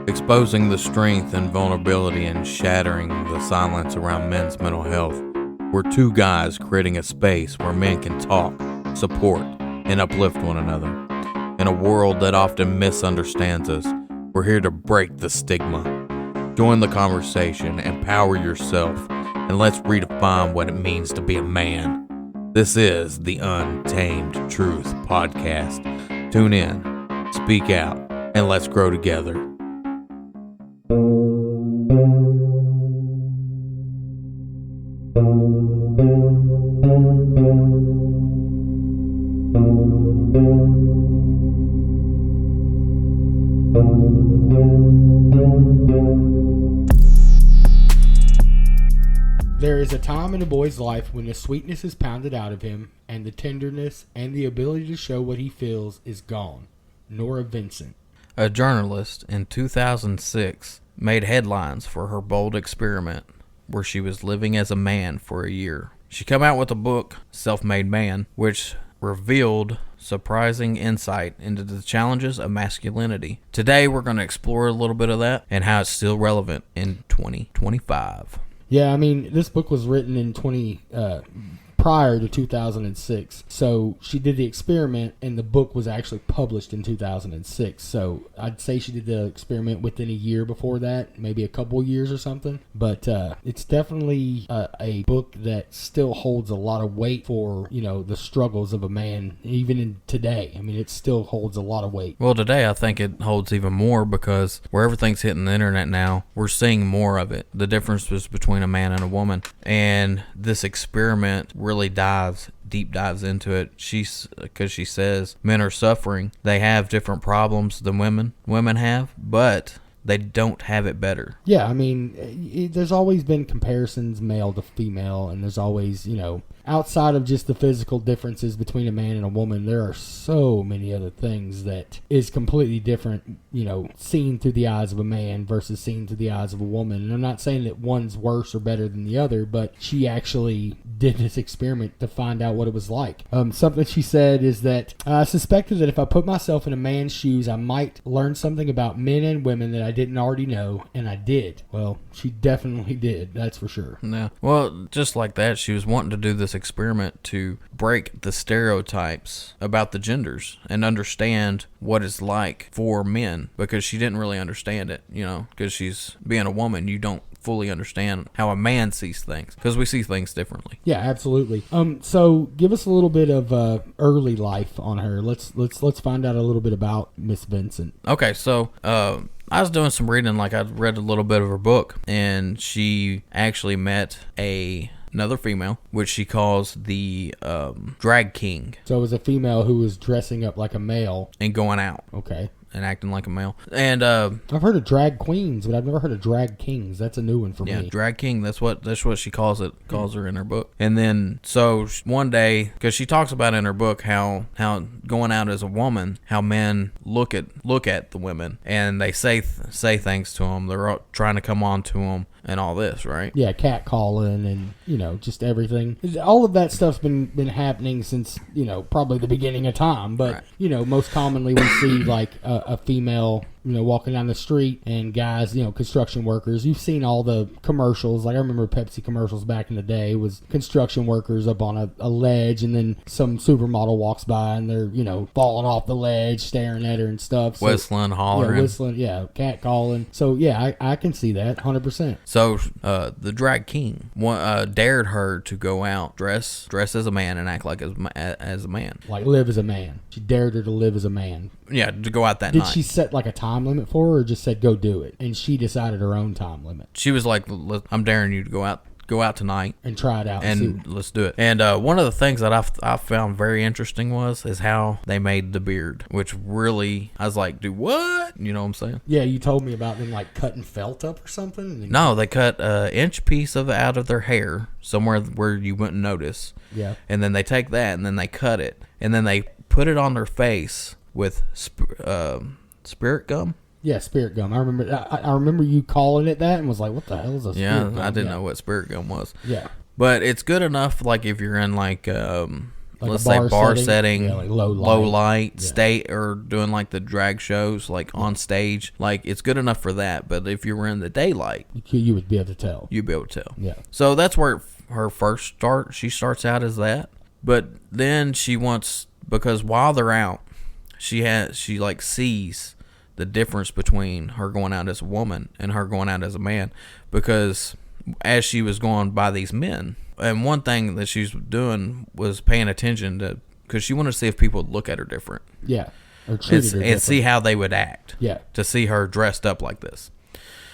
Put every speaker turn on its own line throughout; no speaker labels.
exposing the strength and vulnerability and shattering the silence around men's mental health. We're two guys creating a space where men can talk, support, and uplift one another. In a world that often misunderstands us, we're here to break the stigma. Join the conversation, empower yourself, and let's redefine what it means to be a man. This is the Untamed Truth Podcast. Tune in, speak out, and let's grow together.
There is a time in a boy's life when the sweetness is pounded out of him, and the tenderness and the ability to show what he feels is gone. Norah Vincent.
A journalist in 2006 made headlines for her bold experiment where she was living as a man for a year. She came out with a book, Self-Made Man, which revealed surprising insight into the challenges of masculinity. Today we're going to explore a little bit of that and how it's still relevant in 2025.
Yeah, I mean, this book was written in prior to 2006. So she did the experiment, and the book was actually published in 2006. So I'd say she did the experiment within a year before that, maybe a couple years or something. But it's definitely a book that still holds a lot of weight for, the struggles of a man, even in today. I mean, it still holds a lot of weight.
Well, today I think it holds even more because where everything's hitting the internet now, we're seeing more of it. The differences between a man and a woman. And this experiment really deep dives into it. Because she says men are suffering. They have different problems than women have, but they don't have it better.
Yeah, I mean, there's always been comparisons male to female, and there's always, outside of just the physical differences between a man and a woman, there are so many other things that is completely different, seen through the eyes of a man versus seen through the eyes of a woman. And I'm not saying that one's worse or better than the other, but she actually did this experiment to find out what it was like. Something she said is that I suspected that if I put myself in a man's shoes, I might learn something about men and women that I didn't already know, and I did. Well, she definitely did, that's for sure.
Yeah. Well, just like that, she was wanting to do this experiment to break the stereotypes about the genders and understand what it's like for men, because she didn't really understand it, because she's being a woman, you don't fully understand how a man sees things, because we see things differently.
Yeah, absolutely. So give us a little bit of early life on her. Let's find out a little bit about Miss Vincent.
Okay, so I was doing some reading, I read a little bit of her book, and she actually met another female, which she calls the drag king.
So it was a female who was dressing up like a male
and going out.
Okay.
And acting like a male. And
I've heard of drag queens, but I've never heard of drag kings. That's a new one for me.
Yeah, drag king. That's what she calls her in her book. And then so one day, because she talks about in her book how going out as a woman, how men look at the women and they say things to them. They're trying to come on to them and all this, right?
Yeah, catcalling and just everything. All of that stuff's been happening since probably the beginning of time. But right. Most commonly we see like a female walking down the street, and guys, construction workers. You've seen all the commercials. Like I remember Pepsi commercials back in the day. It was construction workers up on a ledge, and then some supermodel walks by, and they're falling off the ledge, staring at her and stuff. So,
whistling, hollering,
catcalling. So yeah, I can see that 100%.
So the drag king dared her to go out, dress as a man, and act like as a man,
like live as a man. She dared her to live as a man.
Yeah, to go out that night.
Did she set like a time limit for her, or just said go do it? And she decided her own time limit.
She was like, I'm daring you to go out tonight
and try it out
and let's do it. And one of the things that I found very interesting is how they made the beard, which really I was like, do what? You know what I'm saying?
Yeah, you told me about them like cutting felt up or something.
No, they cut an inch piece out of their hair somewhere where you wouldn't notice.
Yeah.
And then they take that and then they cut it and then they put it on their face with spirit gum.
Yeah, spirit gum. I remember you calling it that and was like, what the hell is a spirit gum?
Yeah, I didn't know what spirit gum was.
Yeah.
But it's good enough, like, if you're in, like,
Like
let's
a
say bar setting,
Yeah, like low
light,
Yeah.
state, or doing like the drag shows, like on stage. Like it's good enough for that. But if you were in the daylight,
You would be able to tell.
you'd be able to tell.
Yeah.
So that's where her first start. She starts out as that, but then she wants, because while they're out, she like sees the difference between her going out as a woman and her going out as a man, because as she was going by these men, and one thing that she's doing was paying attention to, because she wanted to see if people would look at her different.
Yeah. Or treated her
And see
different.
how they would act.
Yeah.
To see her dressed up like this.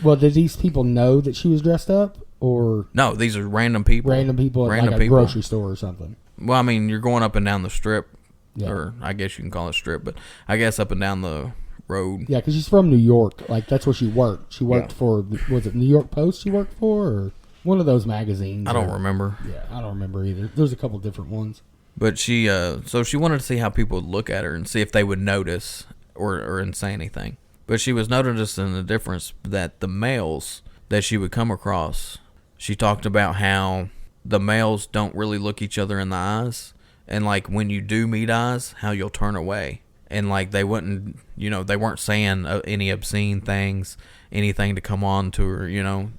Well, did these people know that she was dressed up, or
No, these are random people.
random people at like a grocery store or something?
Well, I mean, you're going up and down the strip,
Yeah.
or I guess you can call it strip, but I guess up and down the road.
Yeah, because she's from New York. Like, that's where she worked. She worked for, was it New York Post she worked for, or one of those magazines?
I don't remember.
Yeah, I don't remember either. There's a couple different ones.
But she, so she wanted to see how people would look at her and see if they would notice or say anything. But she was noticing the difference that the males that she would come across, she talked about how the males don't really look each other in the eyes. And like when you do meet eyes, how you'll turn away. And like they wouldn't, they weren't saying any obscene things, anything to come on to her,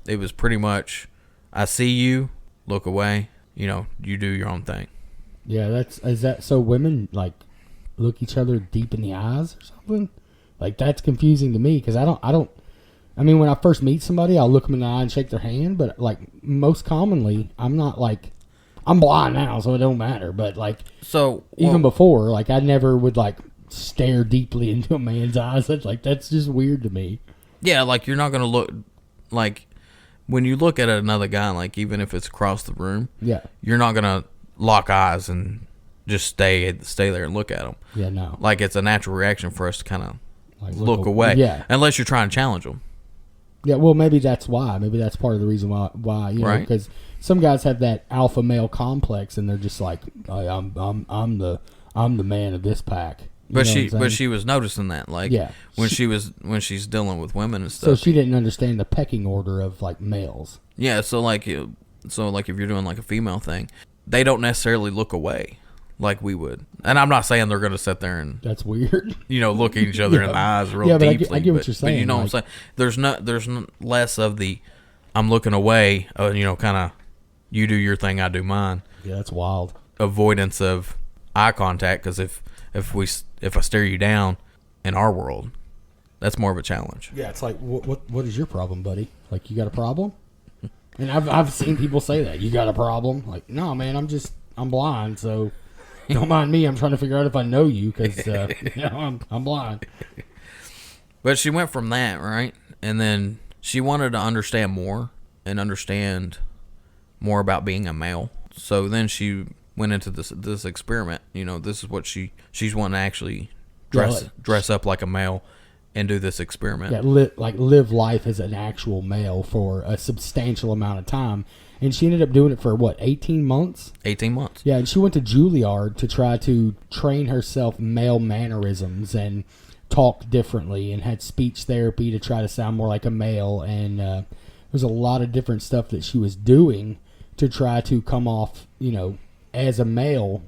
It was pretty much, I see you, look away, you do your own thing.
Yeah, is that so women like look each other deep in the eyes or something? Like, that's confusing to me, because I mean, when I first meet somebody, I'll look them in the eye and shake their hand, but like most commonly, I'm not like, I'm blind now, so it don't matter, but like,
so
even before, like, I never would like stare deeply into a man's eyes. That's just weird to me.
Yeah, like you're not going to look, like when you look at another guy, like even if it's across the room,
Yeah.
you're not going to lock eyes and just stay there and look at them.
Yeah, no.
Like it's a natural reaction for us to kind of
Like,
look away.
Yeah.
Unless you're trying to challenge them.
Yeah, well, maybe that's why. Maybe that's part of the reason why
Right.
because some guys have that alpha male complex, and they're just like, I'm the man of this pack. You
But
know what I'm saying?
she was noticing that, like,
Yeah.
when she's dealing with women and stuff.
So she didn't understand the pecking order of like males.
Yeah, so like if you're doing like a female thing, they don't necessarily look away like we would. And I'm not saying they're going to sit there and
That's weird.
look at each other in the eyes real
Yeah, but
deeply.
I get what you're saying.
But you know what I'm saying? There's less of the I'm looking away, kind of you do your thing, I do mine.
Yeah, that's wild.
Avoidance of eye contact, because if I stare you down in our world, that's more of a challenge.
Yeah, it's like, what is your problem, buddy? Like, you got a problem? And I've seen people say that. You got a problem? Like, no, man, I'm blind, so don't mind me. I'm trying to figure out if I know you, because I'm blind.
But she went from that, right? And then she wanted to understand more about being a male. So then she went into this experiment. This is what she's wanting to actually dress up like a male and do this experiment.
Yeah, live life as an actual male for a substantial amount of time. And she ended up doing it for, 18 months?
18 months.
Yeah, and she went to Juilliard to try to train herself male mannerisms and talk differently, and had speech therapy to try to sound more like a male. And there's a lot of different stuff that she was doing to try to come off, as a male,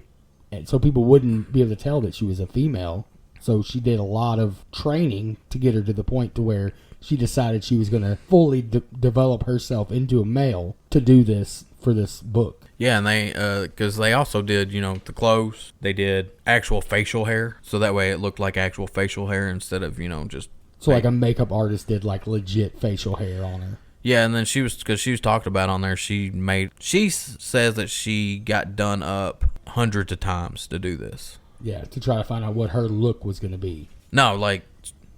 and so people wouldn't be able to tell that she was a female. So she did a lot of training to get her to the point to where she decided she was going to fully develop herself into a male to do this for this book.
Yeah, and they, because they also did, the clothes. They did actual facial hair, so that way it looked like actual facial hair instead of, just...
So like a makeup artist did like legit facial hair on her.
Yeah, and then because she was talked about on there, she says that she got done up hundreds of times to do this.
Yeah, to try to find out what her look was going to be.
No, like,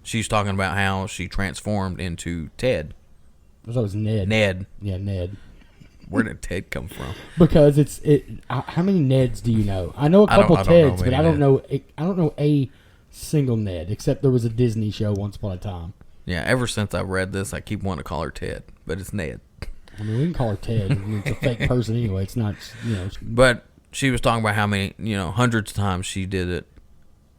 she's talking about how she transformed into Ted.
I thought it was Ned.
Ned.
Yeah, Ned.
Where did Ted come from?
Because how many Neds do you know? I know a couple Teds, but I don't know a single Ned, except there was a Disney show once upon a time.
Yeah, ever since I read this, I keep wanting to call her Ted, but it's Ned.
I mean, we can call her Ted. I mean, it's a fake person anyway. It's not,
But she was talking about how many, hundreds of times she did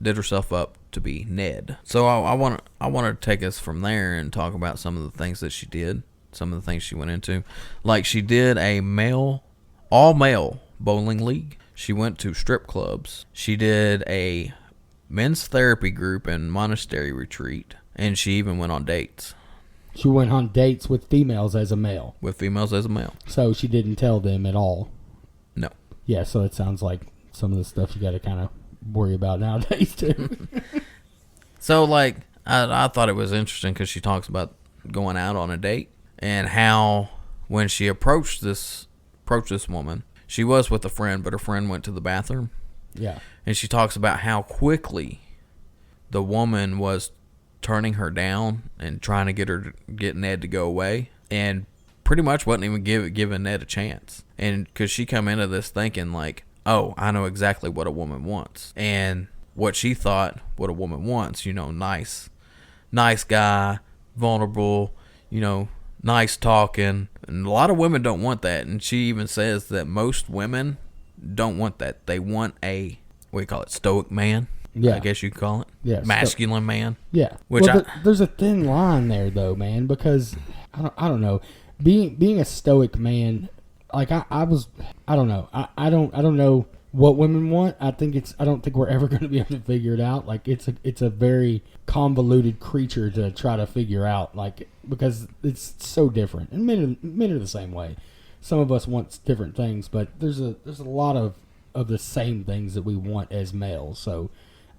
herself up to be Ned. So I want to take us from there and talk about some of the things that she did, some of the things she went into. Like, she did a all male bowling league. She went to strip clubs. She did a men's therapy group and monastery retreat. And she even went on dates.
She went on dates with females as a male.
With females as a male.
So she didn't tell them at all.
No.
Yeah, so it sounds like some of the stuff you got to kind of worry about nowadays, too.
So, like, I thought it was interesting because she talks about going out on a date and how when she approached this woman, she was with a friend, but her friend went to the bathroom.
Yeah.
And she talks about how quickly the woman was turning her down and trying to get Ned to go away, and pretty much wasn't even giving Ned a chance. And because she come into this thinking like, oh, I know exactly what a woman wants, and what she thought what a woman wants, nice guy, vulnerable, nice talking. And a lot of women don't want that, and she even says that most women don't want that. They want a, what do you call it, stoic man? Yeah, I guess you could call it. Yeah, masculine man.
Yeah,
which
there's a thin line there, though, man. Because I don't know, being a stoic man, like I don't know. I don't know what women want. I don't think we're ever going to be able to figure it out. Like it's a very convoluted creature to try to figure out. Like because it's so different, and men are the same way. Some of us want different things, but there's a lot of the same things that we want as males. So.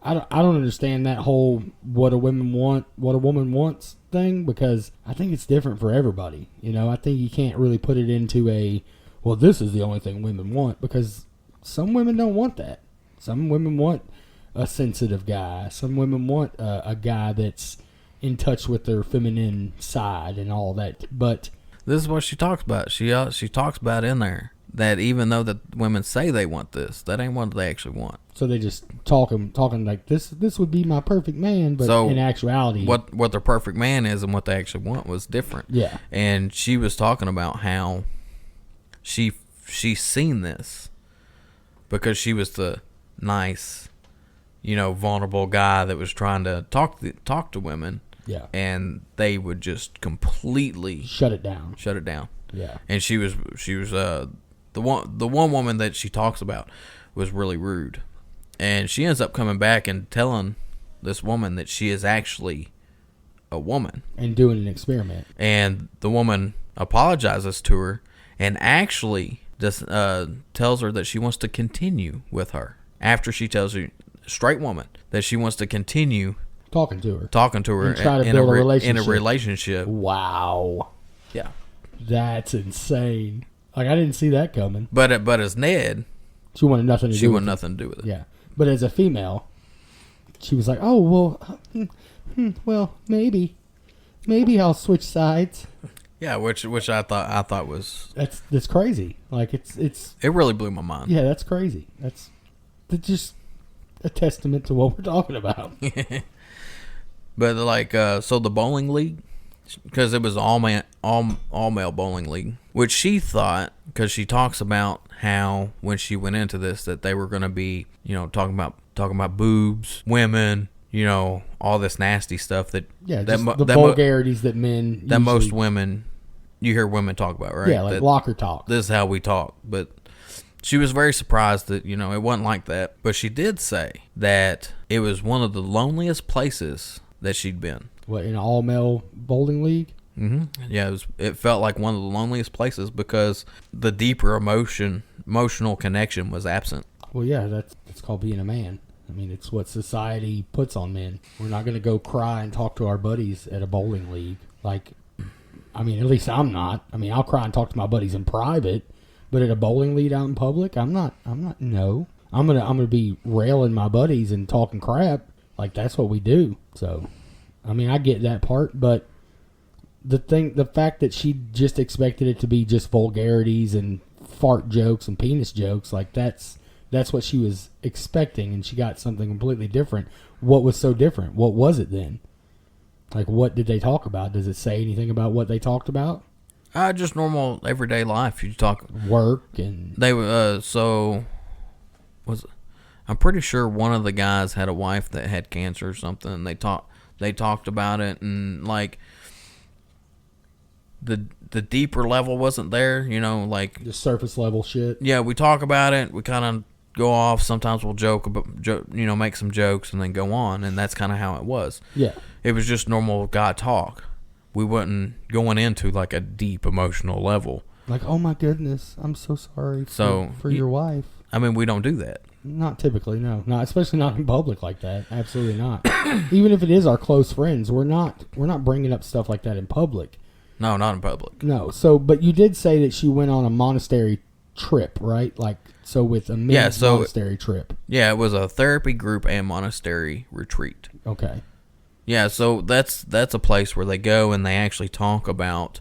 I don't understand that whole what a woman wants thing, because I think it's different for everybody. I think you can't really put it into a, well, this is the only thing women want, because some women don't want that. Some women want a sensitive guy. Some women want a guy that's in touch with their feminine side and all that. But
this is what she talks about. She talks about in there that even though that women say they want this, that ain't what they actually want.
So they just talking like this would be my perfect man, but so in actuality,
what their perfect man is and what they actually want was different.
Yeah.
And she was talking about how she's seen this because she was the nice, vulnerable guy that was trying to talk to women.
Yeah.
And they would just completely
shut it down.
Yeah. And she was the one woman that she talks about was really rude. And she ends up coming back and telling this woman that she is actually a woman.
And doing an experiment.
And the woman apologizes to her and actually just tells her that she wants to continue with her. After she tells her, straight woman, that she wants to continue
talking to her
and
try to build a
relationship.
Wow.
Yeah.
That's insane. Like, I didn't see that coming.
But as Ned,
she wanted nothing to do
with it.
Yeah. But as a female, she was like, "Oh, well, maybe I'll switch sides."
Yeah, which I thought was
that's crazy. Like it
really blew my mind.
Yeah, that's crazy. That's just a testament to what we're talking about.
But like, so the bowling league, because it was all male bowling league, which she thought, because she talks about how when she went into this that they were going to be, talking about boobs, women, all this nasty stuff that
the vulgarities that men
that most women, you hear women talk about, right?
Yeah, like
that,
locker talk.
This is how we talk. But she was very surprised that it wasn't like that. But she did say that it was one of the loneliest places that she'd been.
What, in an all-male bowling league?
Mm-hmm. Yeah, it felt like one of the loneliest places because the deeper emotional connection was absent.
Well, yeah, that's called being a man. I mean, it's what society puts on men. We're not going to go cry and talk to our buddies at a bowling league. Like, I mean, at least I'm not. I mean, I'll cry and talk to my buddies in private, but at a bowling league out in public, I'm not. No, I'm gonna be railing my buddies and talking crap. Like, that's what we do. So, I mean, I get that part, but the fact that she just expected it to be just vulgarities and fart jokes and penis jokes, like that's what she was expecting, and she got something completely different. What was so different? What was it then? Like, what did they talk about? Does it say anything about what they talked about?
Just normal everyday life. You talk
work and
they I'm pretty sure one of the guys had a wife that had cancer or something. And they talked about it, and like the deeper level wasn't there, like
the surface level shit.
Yeah, we talk about it. We kind of go off. Sometimes we'll make some jokes and then go on, and that's kind of how it was.
Yeah.
It was just normal guy talk. We wasn't going into like a deep emotional level.
Like, oh my goodness, I'm so sorry for your wife.
I mean, we don't do that.
Not typically, no. Not especially not in public like that. Absolutely not. Even if it is our close friends, we're not bringing up stuff like that in public.
No, not in public.
No. So, but you did say that she went on a monastery trip, right? Like, so with a men's monastery trip.
Yeah, it was a therapy group and monastery retreat.
Okay.
Yeah, so that's a place where they go and they actually talk about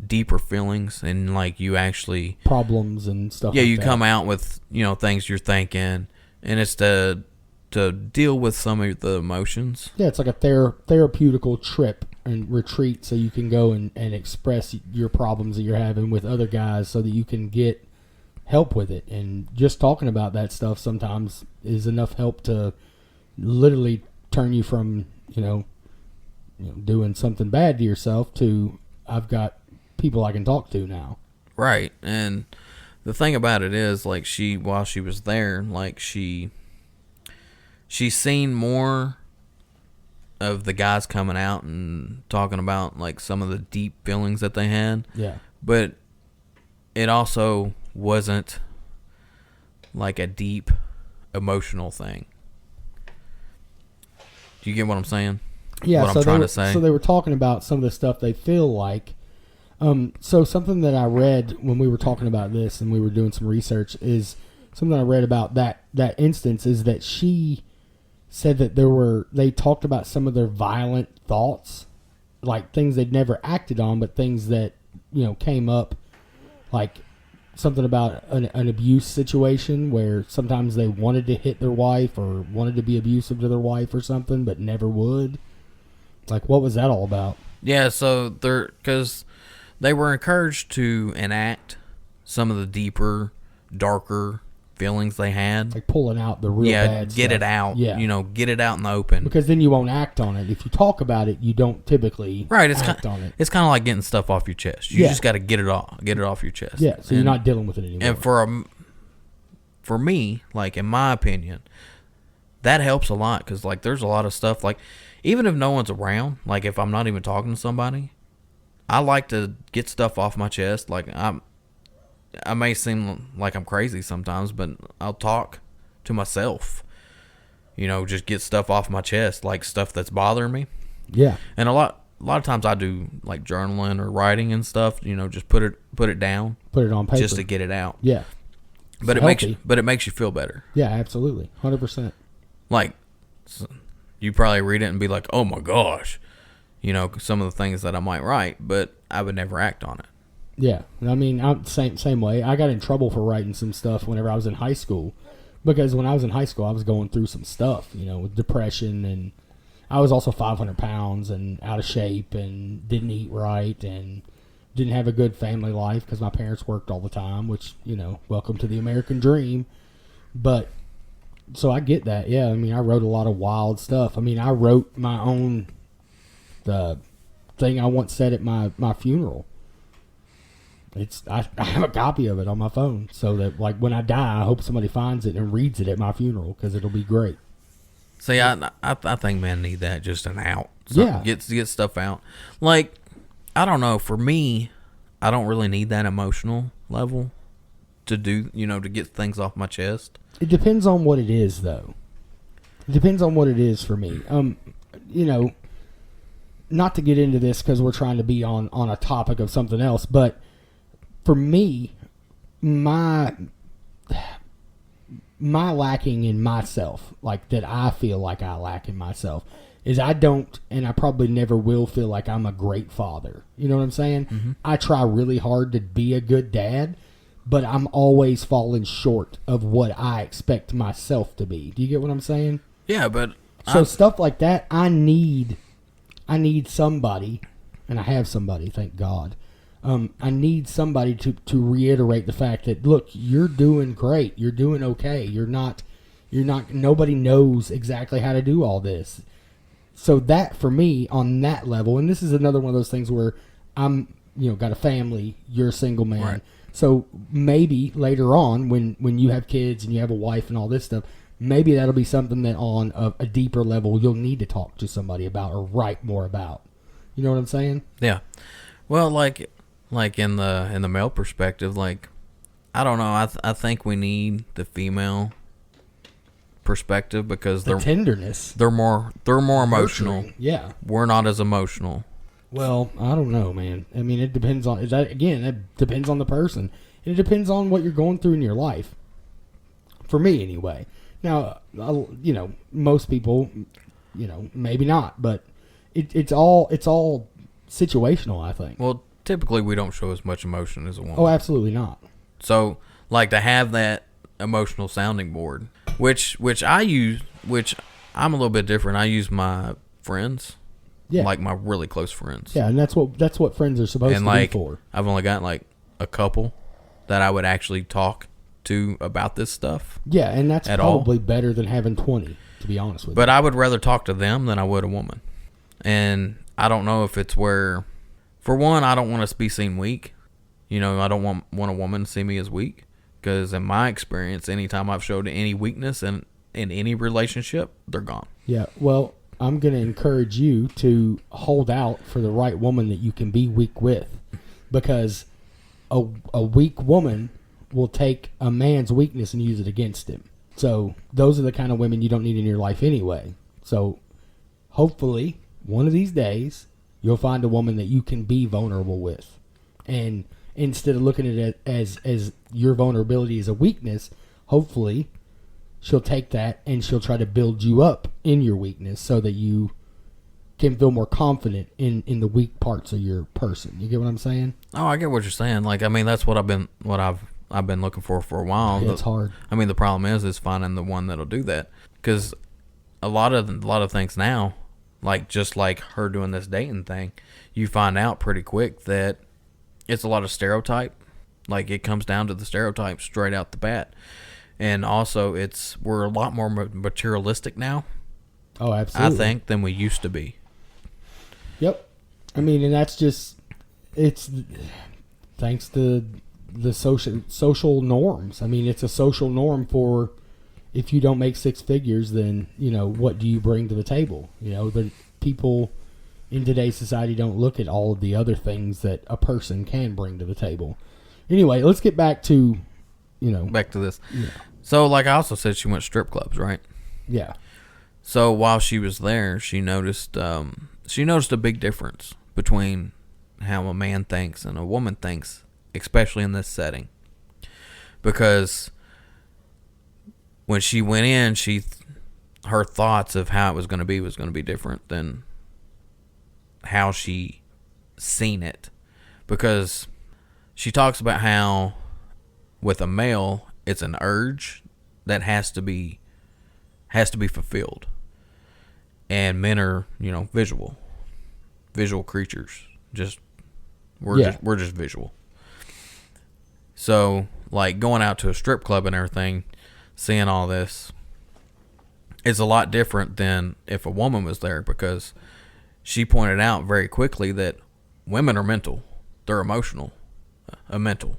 deeper feelings and like you actually
problems and stuff.
Yeah,
like
you
that.
come out with things you're thinking, and it's to deal with some of the emotions.
Yeah, it's like a therapeutical trip and retreat, so you can go and express your problems that you're having with other guys, so that you can get help with it. And just talking about that stuff sometimes is enough help to literally turn you from doing something bad to yourself to I've got people I can talk to now.
Right. And the thing about it is, like, while she was there, like, she's seen more of the guys coming out and talking about like some of the deep feelings that they had.
Yeah.
But it also wasn't like a deep emotional thing. Do you get what I'm saying?
Yeah.
What I'm trying to say.
So they were talking about some of the stuff they feel like. So something that I read when we were talking about this and we were doing some research is something I read about that instance is that she said that they talked about some of their violent thoughts, like things they'd never acted on, but things that, came up, like something about an abuse situation where sometimes they wanted to hit their wife or wanted to be abusive to their wife or something, but never would. Like, what was that all about?
Yeah, so because they were encouraged to enact some of the deeper, darker feelings they had.
Like pulling out the real bad stuff.
Get it out.
Yeah.
Get it out in the open.
Because then you won't act on it. If you talk about it, you don't typically act on it.
It's kind of like getting stuff off your chest. You just got to get it off your chest.
Yeah, so you're not dealing with it anymore.
And for me, like, in my opinion, that helps a lot because, like, there's a lot of stuff, like, even if no one's around, like, if I'm not even talking to somebody, I like to get stuff off my chest. Like, I may seem like I'm crazy sometimes, but I'll talk to myself. Just get stuff off my chest, like stuff that's bothering me.
Yeah.
And a lot of times I do like journaling or writing and stuff. Just put it down,
put it on paper,
just to get it out.
Yeah.
But it makes you feel better.
Yeah, absolutely, 100%.
Like, you probably read it and be like, "Oh my gosh," some of the things that I might write, but I would never act on it.
Yeah, I mean, I'm same way. I got in trouble for writing some stuff whenever I was in high school, because when I was in high school, I was going through some stuff, with depression, and I was also 500 pounds and out of shape and didn't eat right and didn't have a good family life because my parents worked all the time, which, welcome to the American dream. But, so I get that, yeah. I mean, I wrote a lot of wild stuff. I mean, I wrote my own, the thing I once said at my funeral. I have a copy of it on my phone, so that like when I die, I hope somebody finds it and reads it at my funeral because it'll be great.
See, I think men need that, just an out.
Yeah,
get stuff out. Like, I don't know. For me, I don't really need that emotional level to do. To get things off my chest.
It depends on what it is, though. It depends on what it is for me. Not to get into this because we're trying to be on a topic of something else, but. For me, my lacking in myself, like that I feel like I lack in myself, is I don't, and I probably never will feel like I'm a great father. You know what I'm saying? Mm-hmm. I try really hard to be a good dad, but I'm always falling short of what I expect myself to be. Do you get what I'm saying?
Yeah, but...
So stuff like that, I need somebody, and I have somebody, thank God. I need somebody to reiterate the fact that, look, you're doing great. You're doing okay. You're not, nobody knows exactly how to do all this. So that, for me, on that level, and this is another one of those things where I'm, got a family, you're a single man.
Right.
So maybe later on, when you have kids and you have a wife and all this stuff, maybe that'll be something that on a deeper level you'll need to talk to somebody about or write more about. You know what I'm saying?
Yeah. Well, like in the male perspective, like I don't know. I think we need the female perspective because
The tenderness.
they're more emotional.
Nurturing. Yeah.
We're not as emotional.
Well, I don't know, man. I mean, it depends on that depends on the person. And it depends on what you're going through in your life. For me, anyway. Now, most people, maybe not, but it's all situational, I think.
Well, typically we don't show as much emotion as a woman.
Oh, absolutely not.
So, like to have that emotional sounding board, which I use, which I'm a little bit different. I use my friends, like my really close friends.
Yeah, and that's what friends are supposed to be for.
I've only got like a couple that I would actually talk to about this stuff.
Yeah, and that's probably better than having 20, to be honest with you.
But I would rather talk to them than I would a woman. And I don't know if it's where, for one, I don't want to be seen weak. I don't want a woman to see me as weak. Because in my experience, anytime I've showed any weakness in any relationship, they're gone.
Yeah, well, I'm going to encourage you to hold out for the right woman that you can be weak with. Because a weak woman will take a man's weakness and use it against him. So those are the kind of women you don't need in your life anyway. So hopefully one of these days you'll find a woman that you can be vulnerable with. And instead of looking at it as your vulnerability as a weakness, hopefully she'll take that and she'll try to build you up in your weakness so that you can feel more confident in the weak parts of your person. You get what I'm saying?
Oh, I get what you're saying. Like, I mean, that's what I've been looking for a while.
Yeah, it's hard.
I mean, the problem is finding the one that'll do that. Because a lot of things now, like just like her doing this dating thing, you find out pretty quick that it's a lot of stereotype. Like, it comes down to the stereotype straight out the bat. And also, we're a lot more materialistic now.
Oh, absolutely.
I think than we used to be.
Yep. I mean, and that's just, it's thanks to the social norms. I mean, it's a social norm for, if you don't make six figures, then, what do you bring to the table? The people in today's society don't look at all of the other things that a person can bring to the table. Anyway, let's get back to,
Back to this.
Yeah.
So, like I also said, she went to strip clubs, right?
Yeah.
So while she was there, she noticed a big difference between how a man thinks and a woman thinks, especially in this setting. Because when she went in, her thoughts of how it was going to be different than how she seen it. Because she talks about how with a male, it's an urge that has to be fulfilled. And men are, visual creatures. We're just visual. So, like, going out to a strip club and everything, seeing all this, is a lot different than if a woman was there, because she pointed out very quickly that women are mental. They're emotional. Mental.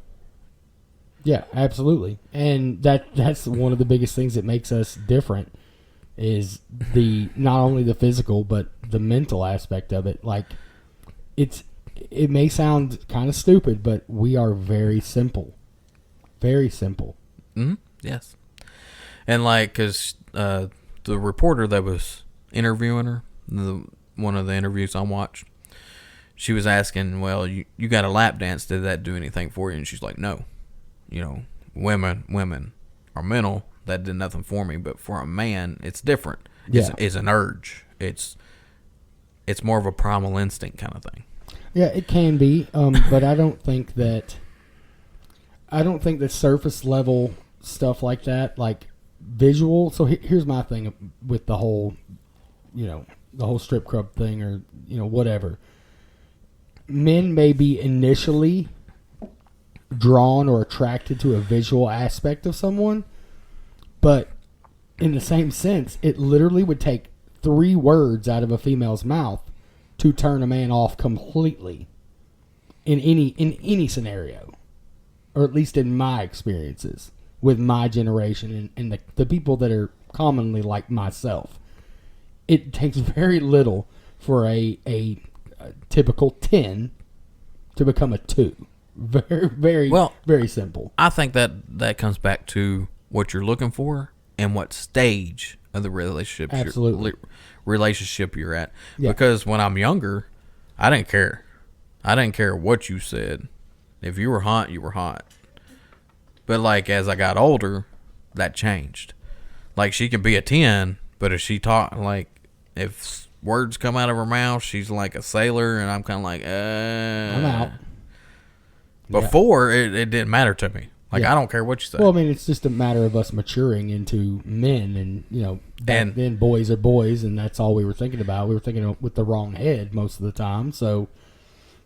Yeah, absolutely. And that's one of the biggest things that makes us different is not only the physical but the mental aspect of it. Like, it may sound kind of stupid, but we are very simple. Very simple.
Mm-hmm. Yes. And like, because the reporter that was interviewing her, one of the interviews I watched, she was asking, well, you got a lap dance, did that do anything for you? And she's like, no. Women are mental. That did nothing for me. But for a man, it's different. It's an urge. It's more of a primal instinct kind of thing. Yeah,
it can be. But I don't think that surface level stuff like that, like visual. So here's my thing with the whole, the whole strip club thing, or whatever. Men may be initially drawn or attracted to a visual aspect of someone, but in the same sense, it literally would take 3 words out of a female's mouth to turn a man off completely in any scenario. or at least in my experiences with my generation and the people that are commonly like myself, it takes very little for a typical 10 to become a 2. Very, very, very simple.
I think that comes back to what you're looking for and what stage of the relationship you're at. Yeah. Because when I'm younger, I didn't care. I didn't care what you said. If you were hot, you were hot. But like as I got older, that changed. Like she can be a 10, but if she talk like if words come out of her mouth, she's like a sailor, and I'm kind of like,
I'm out.
Before it didn't matter to me. Like I don't care what you say.
Well, I mean, it's just a matter of us maturing into men, and back then boys are boys, and that's all we were thinking about. We were thinking with the wrong head most of the time. So,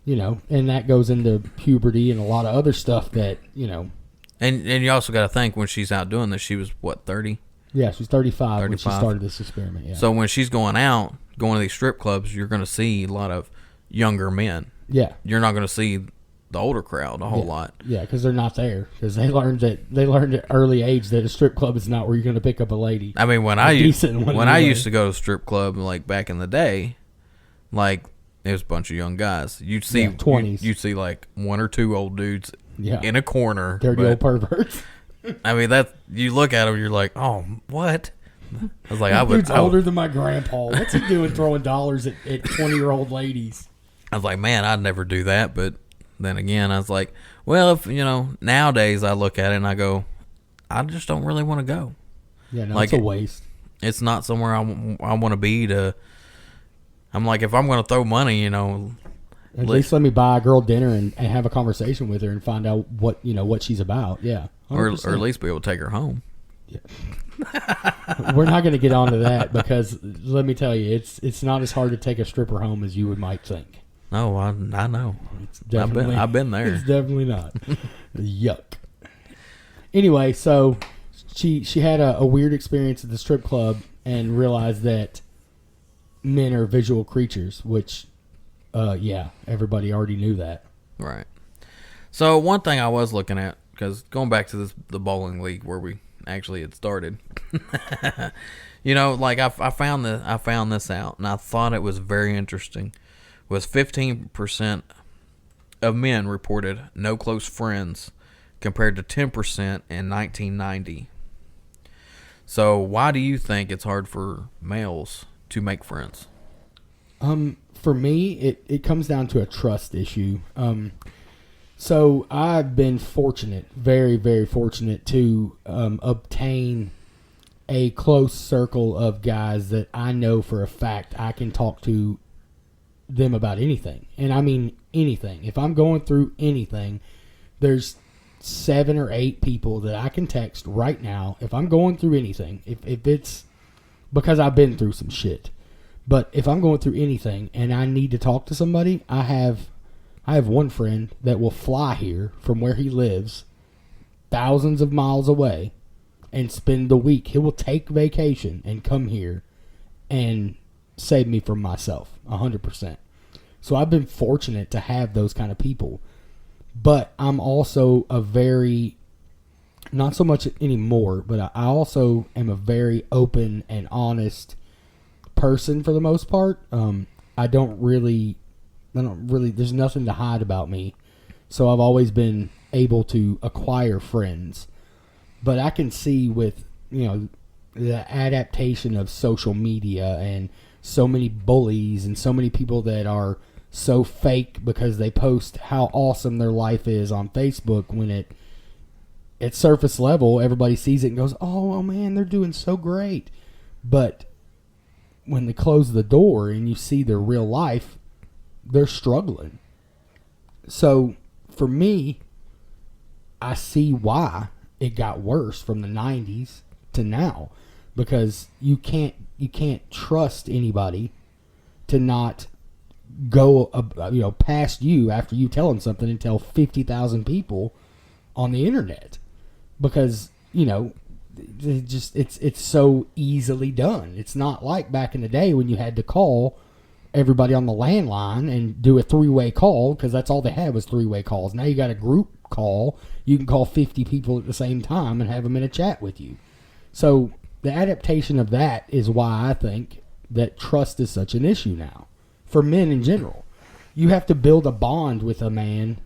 and that goes into puberty and a lot of other stuff that
And you also got to think when she's out doing this, she was what, 30?
Yeah, she's 35 when she started this experiment. Yeah.
So when she's going to these strip clubs, you're going to see a lot of younger men.
Yeah.
You're not going to see the older crowd a whole lot.
Yeah, because they're not there. Because they learned at early age that a strip club is not where you're going to pick up a lady.
I mean, when I used to go to a strip club, like back in the day, like it was a bunch of young guys. You'd see
20s.
You'd see like one or two old dudes in a corner,
dirty old perverts.
I mean, that you look at them, you're like, oh, what? I was like,
dude's older than my grandpa. What's he doing throwing dollars at 20-year-old ladies?
I was like, man, I'd never do that. But then again, I was like, well, if nowadays I look at it and I go, I just don't really want to go.
Yeah, no, like, it's a waste.
It's not somewhere I want to be. I'm like, if I'm going to throw money,
at least let me buy a girl dinner and have a conversation with her and find out what she's about. Yeah, 100%.
or at least be able to take her home.
Yeah. We're not going to get onto that because let me tell you, it's not as hard to take a stripper home as you might think.
No, I know.
It's definitely,
I've been there.
It's definitely not. Yuck. Anyway, so she had a weird experience at the strip club and realized that men are visual creatures, which, everybody already knew that. Right.
So one thing I was looking at, because going back to the bowling league where we actually had started, like I found this out, and I thought it was very interesting. Was 15% of men reported no close friends, compared to 10% in 1990. So why do you think it's hard for males to make friends?
For me, it comes down to a trust issue. So I've been fortunate, very, very fortunate to obtain a close circle of guys that I know for a fact I can talk to them about anything. And I mean anything. If I'm going through anything, there's 7 or 8 people that I can text right now if I'm going through anything. If it's because I've been through some shit. But if I'm going through anything and I need to talk to somebody, I have one friend that will fly here from where he lives, thousands of miles away, and spend the week. He will take vacation and come here and save me from myself, 100%. So I've been fortunate to have those kind of people. But I'm also a very, not so much anymore, but I also am a very open and honest person for the most part. I don't really, there's nothing to hide about me. So I've always been able to acquire friends. But I can see with, the adaptation of social media and so many bullies and so many people that are so fake because they post how awesome their life is on Facebook when at surface level, everybody sees it and goes, oh man, they're doing so great. But when they close the door and you see their real life, they're struggling. So for me, I see why it got worse from the 90s to now, because you can't trust anybody to not go past you after you tell them something and tell 50,000 people on the internet, because it's so easily done. It's not like back in the day when you had to call everybody on the landline and do a 3-way call, because that's all they had was 3-way calls. Now you got a group call. You can call 50 people at the same time and have them in a chat with you. So the adaptation of that is why I think that trust is such an issue now for men in general. You have to build a bond with a man,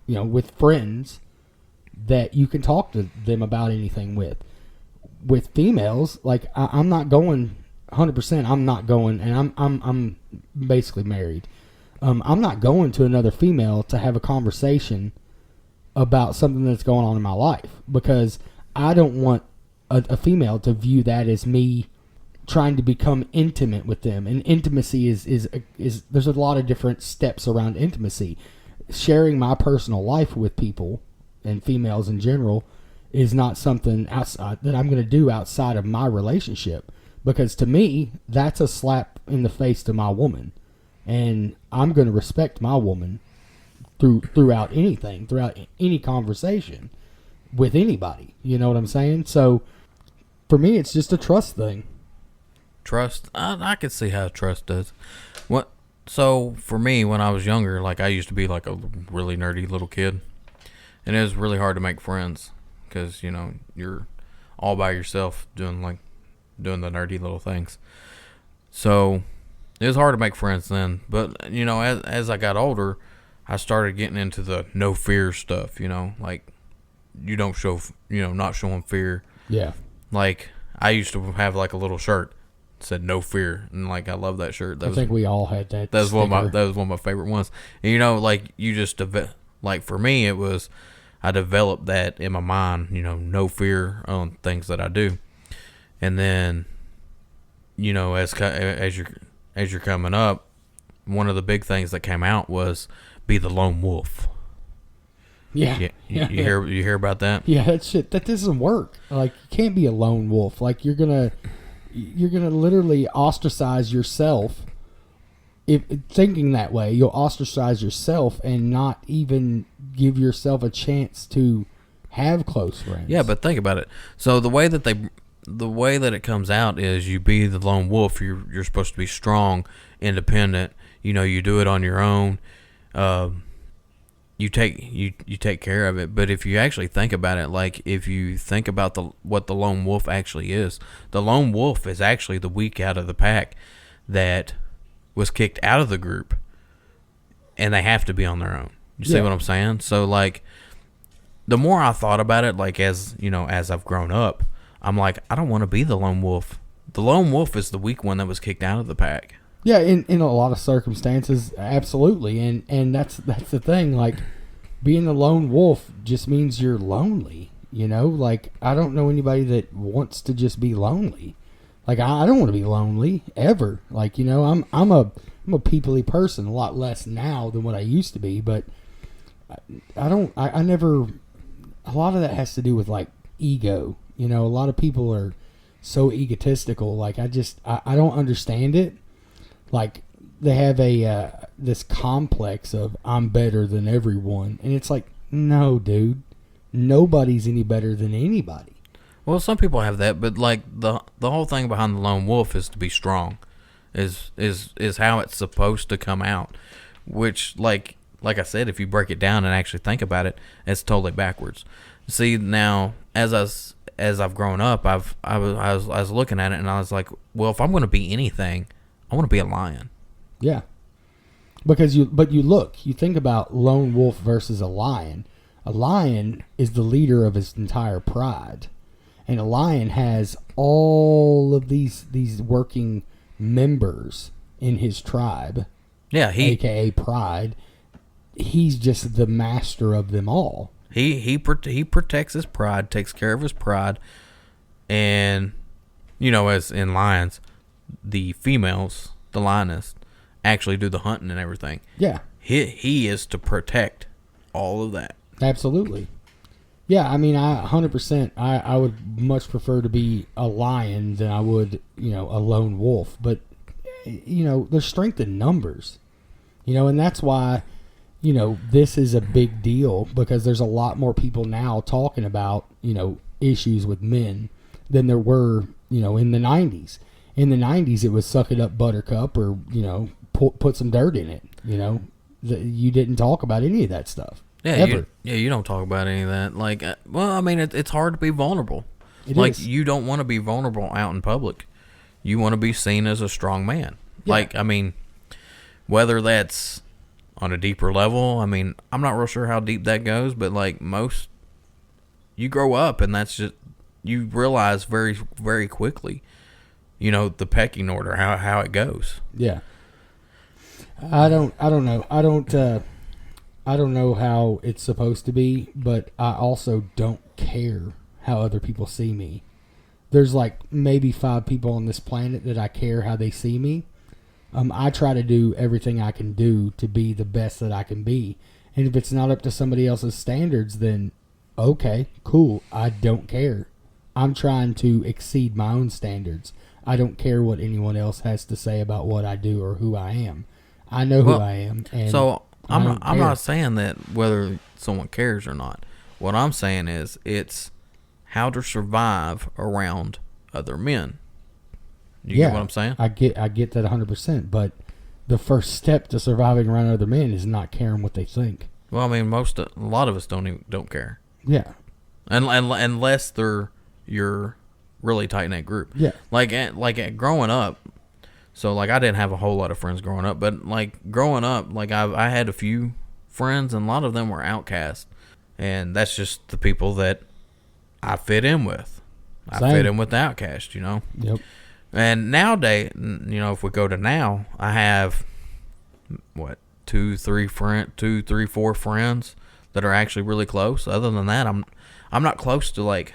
with friends that you can talk to them about anything with. With females, like I'm not going 100%. I'm not going, and I'm basically married. I'm not going to another female to have a conversation about something that's going on in my life, because I don't want a female to view that as me trying to become intimate with them. And intimacy is there's a lot of different steps around intimacy. Sharing my personal life with people and females in general is not something outside that I'm going to do outside of my relationship, because to me that's a slap in the face to my woman, and I'm going to respect my woman throughout any conversation with anybody. You know what I'm saying? So for me, it's just a trust thing.
Trust? I could see how trust does. What? So for me, when I was younger, like I used to be like a really nerdy little kid, and it was really hard to make friends because you're all by yourself doing the nerdy little things. So it was hard to make friends then. But as I got older, I started getting into the no fear stuff. Like you don't show, not showing fear.
Yeah.
Like I used to have like a little shirt that said "No Fear," and like I love that shirt.
I think we all had that.
That was one of my favorite ones. And, like you just like for me, it was I developed that in my mind. No fear on things that I do, and then as you're coming up, one of the big things that came out was be the lone wolf.
Yeah.
You hear about that?
Yeah, that doesn't work. Like you can't be a lone wolf. Like you're gonna literally ostracize yourself. If thinking that way, you'll ostracize yourself and not even give yourself a chance to have close friends.
Yeah, but think about it. So the way that it comes out is you be the lone wolf. You're supposed to be strong, independent. You do it on your own. You take care of it. But if you actually think about it, like if you think about what the lone wolf actually is, the lone wolf is actually the weak out of the pack that was kicked out of the group, and they have to be on their own. You see what I'm saying? So like, the more I thought about it, like as I've grown up, I'm like, I don't want to be the lone wolf. The lone wolf is the weak one that was kicked out of the pack.
Yeah, in a lot of circumstances, absolutely, and that's the thing. Like, being a lone wolf just means you're lonely. Like I don't know anybody that wants to just be lonely. Like I don't want to be lonely ever. Like I'm a people-y person, a lot less now than what I used to be. But I never. A lot of that has to do with like ego. A lot of people are so egotistical. Like I don't understand it. Like they have this complex of I'm better than everyone, and it's like, no, dude, nobody's any better than anybody.
Well, some people have that, but like the whole thing behind the lone wolf is to be strong, is how it's supposed to come out. Which like I said, if you break it down and actually think about it, it's totally backwards. See, now as I've grown up, I was looking at it and I was like, well, if I'm going to be anything, I want to be a lion.
Yeah. Because you think about lone wolf versus a lion. A lion is the leader of his entire pride. And a lion has all of these working members in his tribe.
Yeah,
AKA pride. He's just the master of them all.
He protects his pride, takes care of his pride, and as in lions, the females, the lioness, actually do the hunting and everything.
Yeah.
He is to protect all of that.
Absolutely. Yeah, I mean, 100%. I would much prefer to be a lion than I would, a lone wolf. But, there's strength in numbers. And that's why, this is a big deal, because there's a lot more people now talking about, issues with men than there were, in the 90s. In the 90s, it was suck it up, buttercup, or, put some dirt in it. You didn't talk about any of that stuff.
Yeah,
Ever.
you don't talk about any of that. Like, well, I mean, it's hard to be vulnerable.
It
like,
is.
you don't want to be vulnerable out in public. You want to be seen as a strong man.
Yeah.
Like, I mean, whether that's on a deeper level, I mean, I'm not real sure how deep that goes, but like most, you grow up and that's just, you realize very, very quickly, you know, the pecking order, how it goes.
Yeah. I don't know. I don't know how it's supposed to be, but I also don't care how other people see me. There's like maybe 5 people on this planet that I care how they see me. I try to do everything I can do to be the best that I can be. And if it's not up to somebody else's standards, then okay, cool. I don't care. I'm trying to exceed my own standards. I don't care what anyone else has to say about what I do or who I am. I know who I am. And
so I'm
care.
not saying that whether someone cares or not. What I'm saying is it's how to survive around other men. You get what I'm saying?
I get that 100%. But the first step to surviving around other men is not caring what they think.
Well, I mean, a lot of us don't care.
Yeah.
And unless they're your really tight knit group.
Yeah.
Like growing up. So like I didn't have a whole lot of friends growing up, but like growing up, like I had a few friends, and a lot of them were outcasts, and that's just the people that I fit in with. I fit in with the outcast, you know.
Yep.
And nowadays, you know, if we go to now, I have what 2, 3, 4 friends that are actually really close. Other than that, I'm not close to like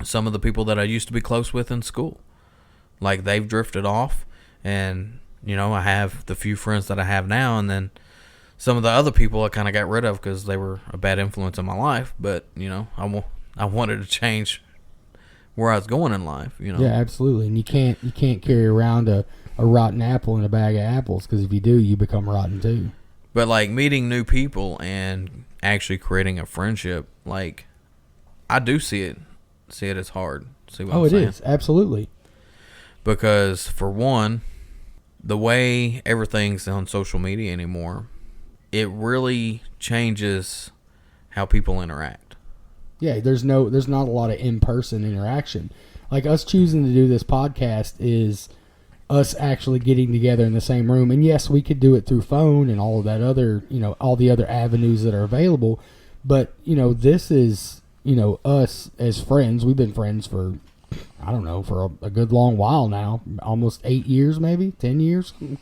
some of the people that I used to be close with in school. Like they've drifted off, and you know, I have the few friends that I have now, and then some of the other people I kind of got rid of because they were a bad influence in my life. But you know, I wanted to change where I was going in life, you know.
Yeah, absolutely. And you can't carry around a rotten apple in a bag of apples, because if you do, you become rotten too.
But like meeting new people and actually creating a friendship, like I do see it as hard. See what I'm saying?
It is, absolutely.
Because for one, the way everything's on social media anymore, it really changes how people interact.
Yeah, there's not a lot of in-person interaction. Like us choosing to do this podcast is us actually getting together in the same room. And yes, we could do it through phone and all of that other, you know, all the other avenues that are available. But, you know, this is, you know, us as friends. We've been friends for, I don't know, for a good long while now. Almost 8 years, maybe 10 years. Getting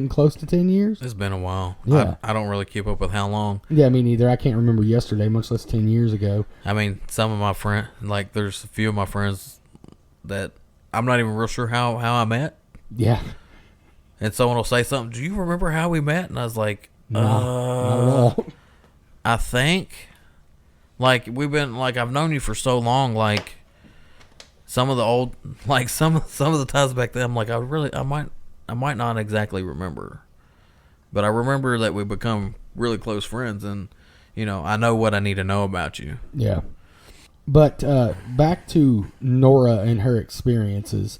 close to 10 years.
It's been a while.
Yeah.
I don't really keep up with how long.
Yeah, me neither. I can't remember yesterday, much less 10 years ago.
I mean, some of my friends, like there's a few of my friends that I'm not even real sure how I met.
Yeah.
And someone will say something, do you remember how we met? And I was like,
No, not at all.
I think, like, we've been, like, I've known you for so long, like, some of the old, like, some of the times back then, I'm like, I might not exactly remember. But I remember that we become really close friends, and, you know, I know what I need to know about you.
Yeah. But back to Norah and her experiences.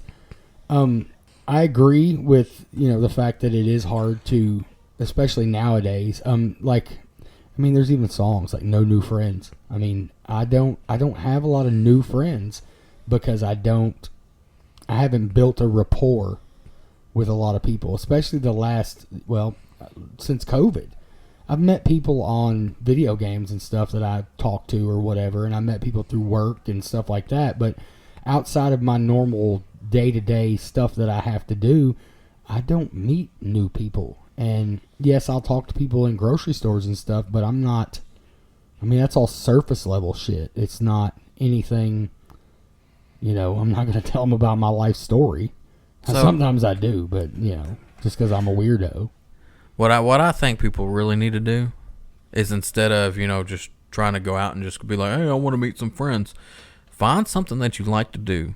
I agree with, you know, the fact that it is hard to, especially nowadays. There's even songs like "No New Friends." I mean, I don't have a lot of new friends because I haven't built a rapport with a lot of people, especially since COVID. I've met people on video games and stuff that I talk to or whatever, and I met people through work and stuff like that. But outside of my normal day-to-day stuff that I have to do, I don't meet new people. And yes, I'll talk to people in grocery stores and stuff, but that's all surface level shit. It's not anything, you know, I'm not going to tell them about my life story. Sometimes I do, but, you know, just because I'm a weirdo.
What I think people really need to do is, instead of, you know, just trying to go out and just be like, hey, I want to meet some friends, find something that you like to do.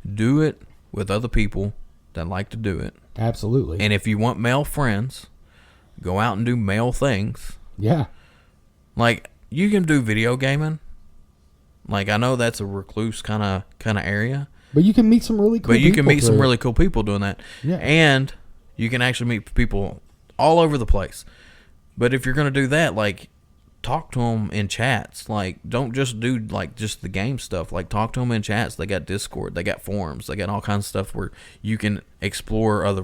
Do it with other people that like to do it.
Absolutely.
And if you want male friends, go out and do male things.
Yeah.
Like, you can do video gaming. Like, I know that's a recluse kind of area.
But you can meet some really cool people.
But you can meet some really cool people doing that.
Yeah.
And you can actually meet people all over the place. But if you're going to do that, like, talk to them in chats. Like, don't just do like just the game stuff. Like, talk to them in chats. They got Discord, they got forums, they got all kinds of stuff where you can explore other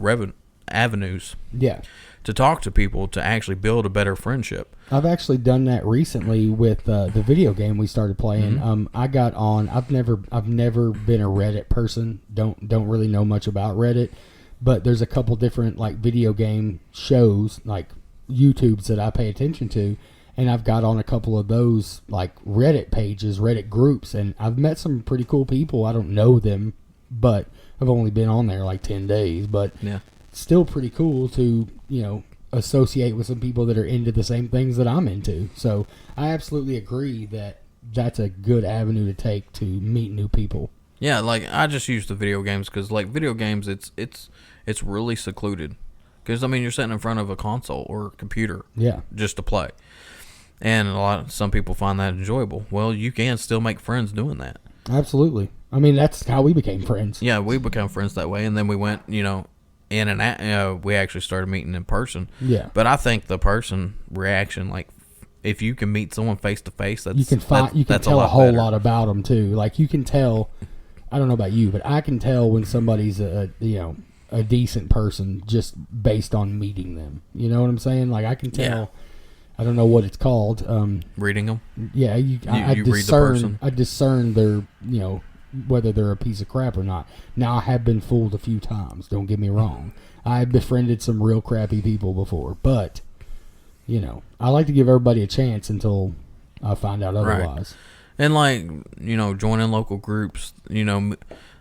avenues.
Yeah.
To talk to people to actually build a better friendship.
I've actually done that recently with the video game we started playing.
Mm-hmm.
I got on. I've never been a Reddit person. Don't really know much about Reddit, but there's a couple different like video game shows like YouTubes that I pay attention to, and I've got on a couple of those like Reddit pages, Reddit groups, and I've met some pretty cool people. I don't know them, but I've only been on there like 10 days, but
yeah.
Still pretty cool to, associate with some people that are into the same things that I'm into. So I absolutely agree that that's a good avenue to take to meet new people.
Yeah, like I just use the video games because like video games, it's really secluded. Because I mean, you're sitting in front of a console or a computer,
yeah,
just to play. And some people find that enjoyable. Well, you can still make friends doing that.
Absolutely. I mean, that's how we became friends.
Yeah, we became friends that way, and then we went, in and out, we actually started meeting in person.
Yeah.
But I think the person reaction, like, if you can meet someone face to face,
you can tell a whole lot about them too. Like you can tell. I don't know about you, but I can tell when somebody's a decent person just based on meeting them. You know what I'm saying? Like I can tell. Yeah. I don't know what it's called.
Reading them.
Yeah, I
you read the person.
I discern their whether they're a piece of crap or not. Now, I have been fooled a few times, don't get me wrong. I have befriended some real crappy people before, but, I like to give everybody a chance until I find out otherwise.
Right. And, like, joining local groups, with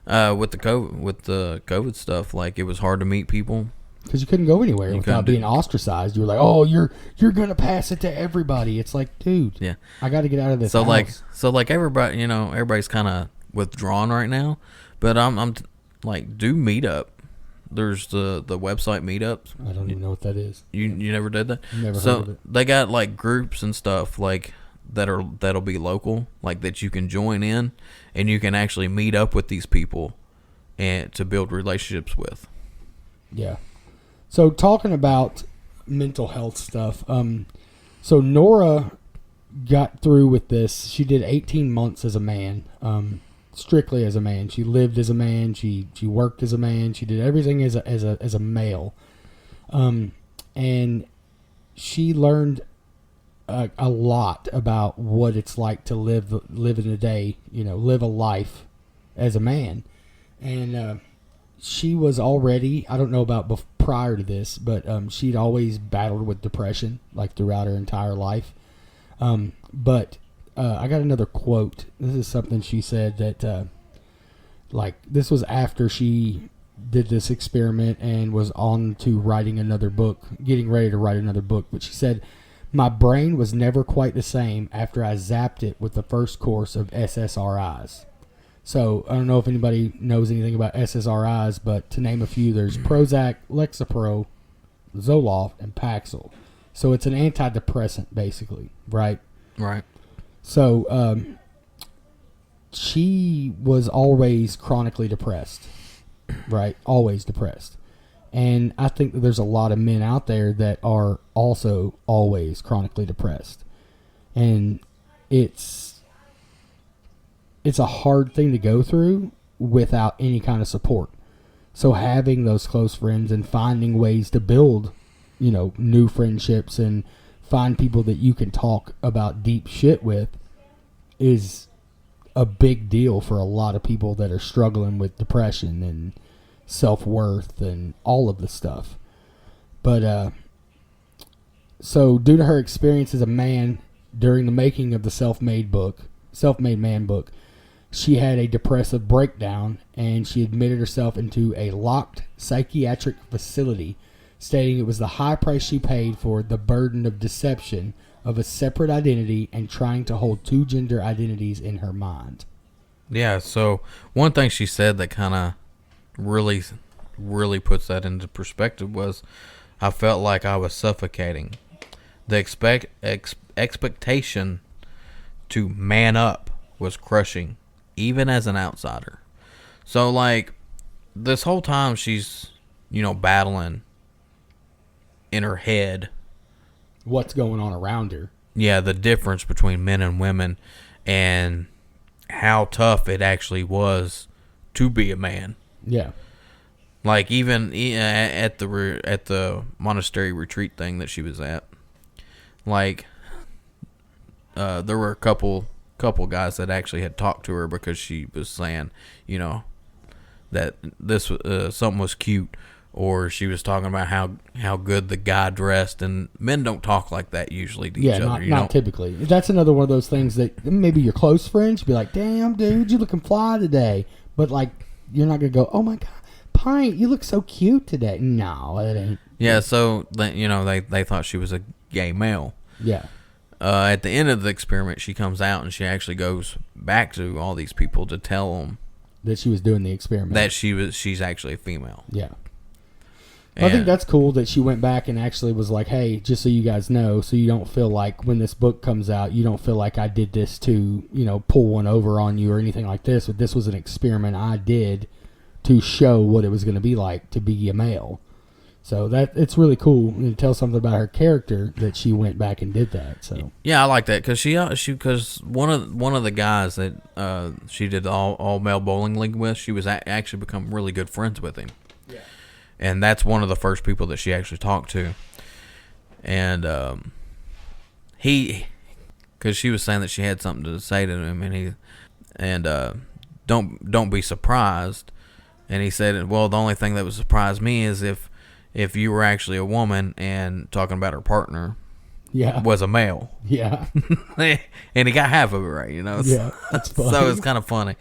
the COVID stuff, like, it was hard to meet people.
Because you couldn't go anywhere without being ostracized. You were like, oh, you're going to pass it to everybody. It's like, dude,
yeah,
I got to get out of this house.
So everybody, everybody's kind of withdrawn right now, but I'm like, do meetup. There's the website meetups.
I don't even know what that is.
You never did that?
Never heard of it.
They got like groups and stuff like that'll be local, like that you can join in, and you can actually meet up with these people and to build relationships with.
Yeah. So talking about mental health stuff, so Norah got through with this. She did 18 months as a man. Strictly as a man. She lived as a man. She worked as a man. She did everything as a male, and she learned a lot about what it's like to live in a day. Live a life as a man, and she was already. I don't know about prior to this, but she'd always battled with depression like throughout her entire life. But I got another quote. This is something she said that, this was after she did this experiment and was on to writing another book, getting ready to write another book. But she said, my brain was never quite the same after I zapped it with the first course of SSRIs. So I don't know if anybody knows anything about SSRIs, but to name a few, there's Prozac, Lexapro, Zoloft, and Paxil. So it's an antidepressant, basically, right?
Right.
So she was always chronically depressed, right? Always depressed. And I think that there's a lot of men out there that are also always chronically depressed. And it's a hard thing to go through without any kind of support. So having those close friends and finding ways to build, new friendships and find people that you can talk about deep shit with is a big deal for a lot of people that are struggling with depression and self-worth and all of the stuff. But so due to her experience as a man during the making of the Self-Made Man book, she had a depressive breakdown and she admitted herself into a locked psychiatric facility, stating it was the high price she paid for the burden of deception of a separate identity and trying to hold two gender identities in her mind.
Yeah, so one thing she said that kind of really, really puts that into perspective was, I felt like I was suffocating. The expectation to man up was crushing, even as an outsider. So, like, this whole time she's, battling in her head
what's going on around her.
the difference between men and women, and how tough it actually was to be a man.
Yeah.
Like even at the monastery retreat thing that she was at, like there were a couple guys that actually had talked to her because she was saying, that this something was cute, or she was talking about how good the guy dressed, and men don't talk like that usually to each other.
Not typically. That's another one of those things that maybe your close friends be like, "Damn, dude, you looking fly today," but like you're not gonna go, "Oh my god, Pint, you look so cute today." No, it ain't.
Yeah, so they thought she was a gay male.
Yeah.
At the end of the experiment, she comes out and she actually goes back to all these people to tell them
that she was doing the experiment.
That she's actually a female.
Yeah. I think that's cool that she went back and actually was like, "Hey, just so you guys know, so you don't feel like when this book comes out, you don't feel like I did this to, pull one over on you or anything like this. But this was an experiment I did to show what it was going to be like to be a male." So it's really cool, and it tells something about her character that she went back and did that. So
yeah, I like that because because one of the guys that she did the all male bowling league with, she was actually become really good friends with him. Yeah, and that's one of the first people that she actually talked to, and because she was saying that she had something to say to him, and don't be surprised, and he said, well, the only thing that would surprise me is if you were actually a woman and talking about her partner was a male.
Yeah.
And he got half of it right,
Yeah, that's funny.
So it's kind of funny.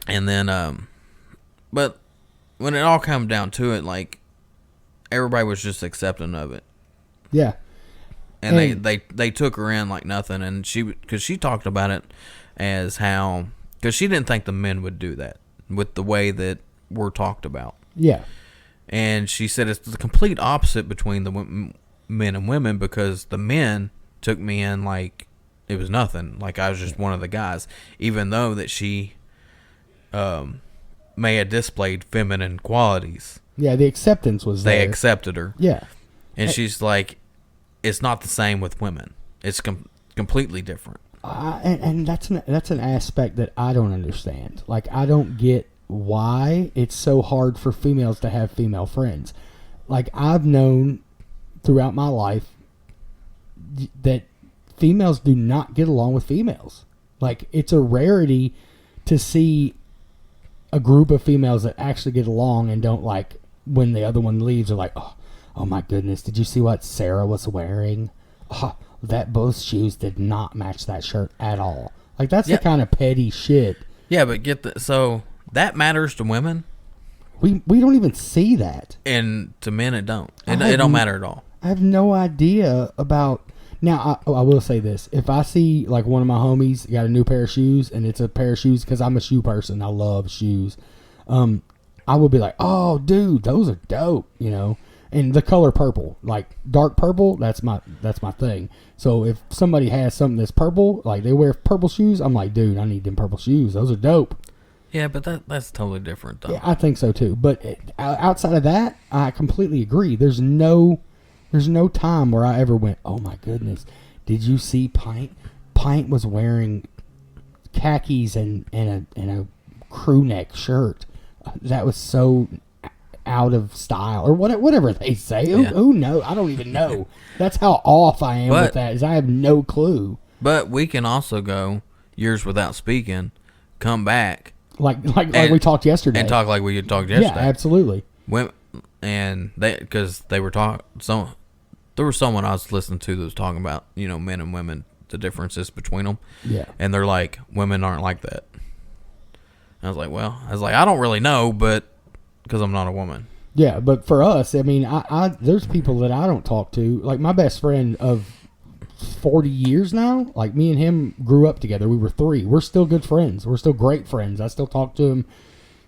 And then, but when it all comes down to it, like, everybody was just accepting of it.
Yeah.
And they took her in like nothing, and because she talked about it as how, because she didn't think the men would do that with the way that we're talked about.
Yeah.
And she said it's the complete opposite between the men and women, because the men took me in like it was nothing. Like I was just one of the guys, even though that she may have displayed feminine qualities.
Yeah, the acceptance was there.
They accepted her.
Yeah.
And she's like, it's not the same with women. It's completely different.
And that's an aspect that I don't understand. Like, I don't get why it's so hard for females to have female friends. Like, I've known throughout my life that females do not get along with females. Like, it's a rarity to see a group of females that actually get along and don't, like, when the other one leaves, are like, oh my goodness, did you see what Sarah was wearing? Oh, that both shoes did not match that shirt at all. Like, that's the kind of petty shit.
Yeah, but so that matters to women.
We don't even see that.
And to men, it don't. It don't matter at all.
I have no idea about... Now, I will say this. If I see, like, one of my homies got a new pair of shoes, and it's a pair of shoes, because I'm a shoe person. I love shoes. I will be like, oh, dude, those are dope, And the color purple, like dark purple, that's my thing. So if somebody has something that's purple, like they wear purple shoes, I'm like, dude, I need them purple shoes. Those are dope.
Yeah, but that's totally different, though.
Yeah, I think so too. But outside of that, I completely agree. There's no time where I ever went, oh my goodness, did you see Pint? Pint was wearing khakis and a crew neck shirt. That was so out of style, or whatever they say. Who knows? I don't even know. That's how off I am with that, is I have no clue.
But we can also go years without speaking, come back.
Like we talked yesterday.
And talk like we talked yesterday.
Yeah, absolutely.
And because they were talking, there was someone I was listening to that was talking about, men and women, the differences between them.
Yeah.
And they're like, women aren't like that. I was like, I don't really know, but because I'm not a woman.
Yeah, but for us, I mean, I there's people that I don't talk to. Like, my best friend of 40 years now, like, me and him grew up together. We were 3. We're still good friends. We're still great friends. I still talk to him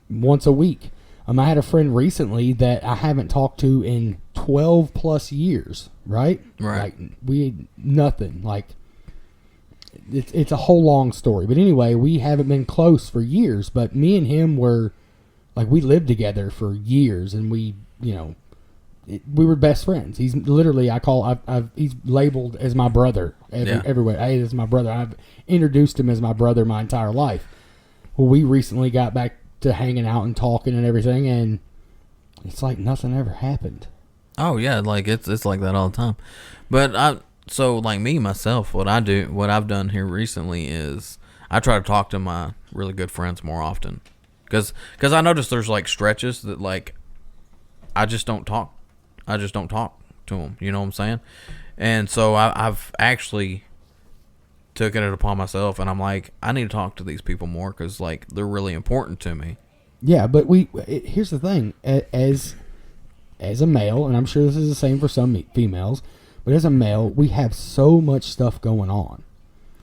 once a week. I had a friend recently that I haven't talked to in 12 plus years, right?
Right.
Like, we nothing. Like, it's a whole long story. But anyway, we haven't been close for years, but me and him were, like, we lived together for years, and we, we were best friends. He's literally, he's labeled as my brother everywhere. Hey, this is my brother. I've introduced him as my brother my entire life. Well, we recently got back to hanging out and talking and everything, and it's like nothing ever happened.
Oh yeah, like it's like that all the time. But so like me myself, what I've done here recently is I try to talk to my really good friends more often, because I notice there's like stretches that like I just don't talk to them. You know what I'm saying? And so I've actually taken it upon myself, and I'm like, I need to talk to these people more because like they're really important to me.
Yeah, but here's the thing: as a male, and I'm sure this is the same for some females, but as a male, we have so much stuff going on.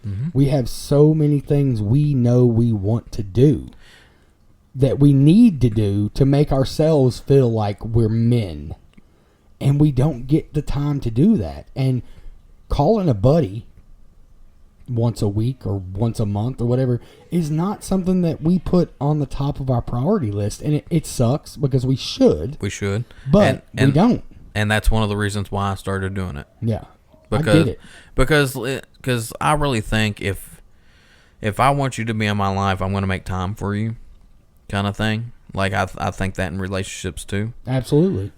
Mm-hmm. We have so many things we know we want to do that we need to do to make ourselves feel like we're men. And we don't get the time to do that. And calling a buddy once a week or once a month or whatever is not something that we put on the top of our priority list. And it sucks because we should. But we don't.
And that's one of the reasons why I started doing it.
Yeah.
Because, I get it. Because I really think if I want you to be in my life, I'm going to make time for you, kind of thing. Like I think that in relationships too.
Absolutely.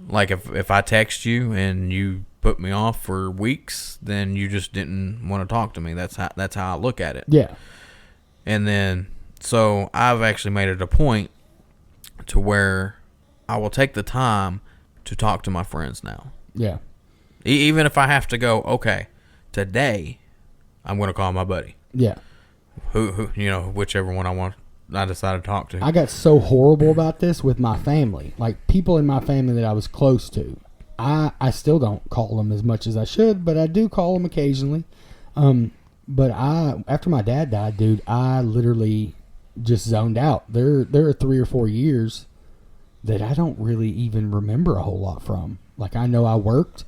Like if I text you and you put me off for weeks, then you just didn't want to talk to me. That's how I look at it.
Yeah.
And then so I've actually made it a point to where I will take the time to talk to my friends now.
Yeah.
Even if I have to go, okay, today I'm going to call my buddy.
Yeah.
Who whichever one I decided to talk to.
I got so horrible about this with my family. Like, people in my family that I was close to. I still don't call them as much as I should, but I do call them occasionally. But after my dad died, dude, I literally just zoned out. There are 3 or 4 years that I don't really even remember a whole lot from. Like, I know I worked,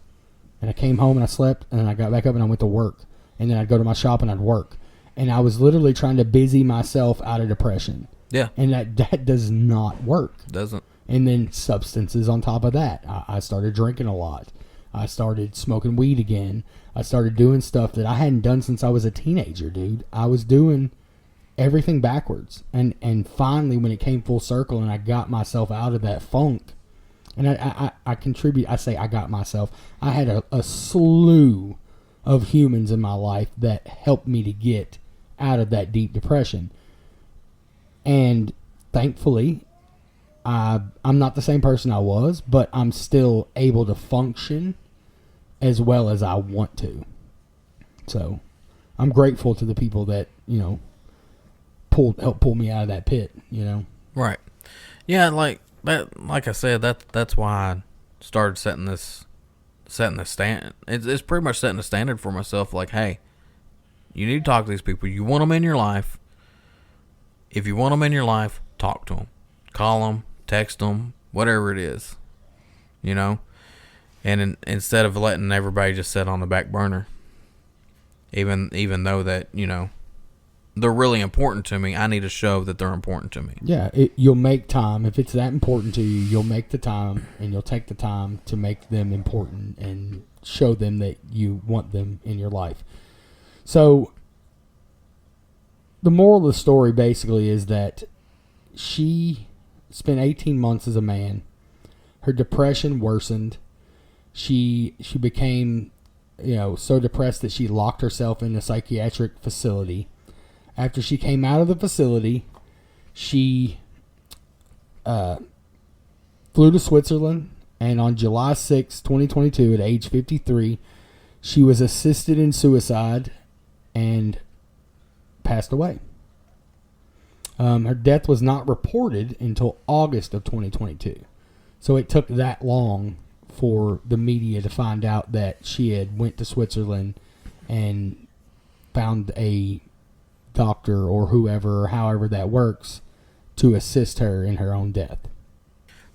and I came home and I slept, and then I got back up and I went to work. And then I'd go to my shop and I'd work. And I was literally trying to busy myself out of depression.
Yeah.
And that does not work.
Doesn't.
And then substances on top of that. I started drinking a lot. I started smoking weed again. I started doing stuff that I hadn't done since I was a teenager, dude. I was doing everything backwards. And finally, when it came full circle and I got myself out of that funk, and I contribute, I say I got myself. I had a slew of humans in my life that helped me to get out of that deep depression. And thankfully, I'm not the same person I was, but I'm still able to function as well as I want to. So I'm grateful to the people that, helped pull me out of that pit,
Right. Yeah, like that. Like I said, that's why I started setting the stand. It's pretty much setting a standard for myself. Like, hey, you need to talk to these people. You want them in your life. If you want them in your life, talk to them. Call them, text them, whatever it is, And instead of letting everybody just sit on the back burner, even though that, they're really important to me, I need to show that they're important to me.
Yeah, you'll make time. If it's that important to you, you'll make the time, and you'll take the time to make them important and show them that you want them in your life. So the moral of the story basically is that she spent 18 months as a man. Her depression worsened. She became, so depressed that she locked herself in a psychiatric facility. After she came out of the facility, she flew to Switzerland, and on July 6, 2022, at age 53, she was assisted in suicide and passed away. Her death was not reported until August of 2022. So it took that long for the media to find out that she had went to Switzerland and found a doctor or whoever, or however that works, to assist her in her own death.